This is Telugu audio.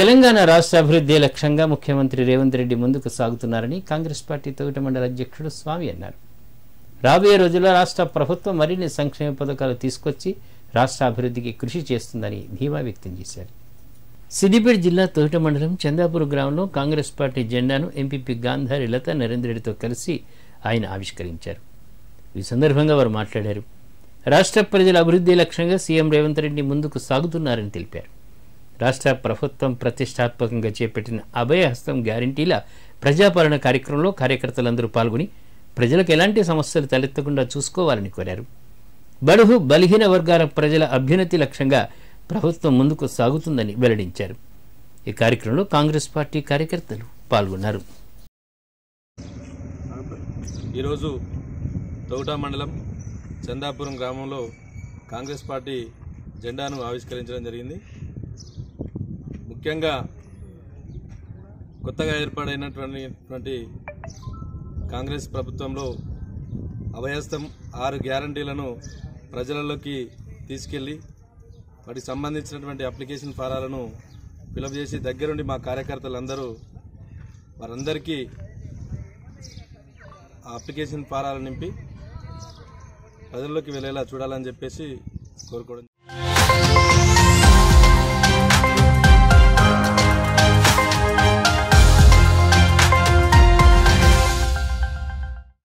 తెలంగాణ రాష్ట్ర అభివృద్ధి లక్ష్యంగా ముఖ్యమంత్రి రేవంత్ రెడ్డి ముందుకు సాగుతున్నారని కాంగ్రెస్ పార్టీ తొగట మండల అధ్యక్షుడు స్వామి అన్నారు. రాబోయే రోజుల్లో రాష్ట్ర ప్రభుత్వం మరిన్ని సంక్షేమ పథకాలు తీసుకొచ్చి రాష్ట్ర అభివృద్ధికి కృషి చేస్తుందని ధీమా వ్యక్తం చేశారు. సిద్దిపేట జిల్లా తొగట మండలం చందాపూర్ గ్రామంలో కాంగ్రెస్ పార్టీ జెండాను ఎంపీపీ గాంధారి లతా నరేందర్ రెడ్డితో కలిసి ఆయన ఆవిష్కరించారు. ఈ సందర్భంగా వారు మాట్లాడారు. రాష్ట్ర ప్రజల అభివృద్ధి లక్ష్యంగా సీఎం రేవంత్ రెడ్డి ముందుకు సాగుతున్నారని తెలిపారు. రాష్ట్ర ప్రభుత్వం ప్రతిష్టాత్మకంగా చేపట్టిన అభయహస్తం గ్యారంటీల ప్రజాపాలన కార్యక్రమంలో కార్యకర్తలందరూ పాల్గొని ప్రజలకు ఎలాంటి సమస్యలు తలెత్తకుండా చూసుకోవాలని కోరారు. బడుగు బలహీన వర్గాల ప్రజల అభ్యున్నతి లక్ష్యంగా ప్రభుత్వం ముందుకు సాగుతుందని వెల్లడించారు. ఈ కార్యక్రమంలో కాంగ్రెస్ పార్టీ కార్యకర్తలు పాల్గొన్నారు. ఈరోజు తొగట మండలం చందాపురం గ్రామంలో కాంగ్రెస్ పార్టీ జెండాను ఆవిష్కరించడం జరిగింది. ముఖ్యంగా కొత్తగా ఏర్పాటైనటువంటి కాంగ్రెస్ ప్రభుత్వంలో అభయహస్తం 6 గ్యారంటీలను ప్రజలలోకి తీసుకెళ్లి వాటికి సంబంధించినటువంటి అప్లికేషన్ ఫారాలను ఫిలప్ చేసి దగ్గరుండి మా కార్యకర్తలందరూ వారందరికీ ఆ అప్లికేషన్ ఫారాలు నింపి ప్రజల్లోకి వెళ్ళేలా చూడాలని చెప్పేసి కోరుకోవడం.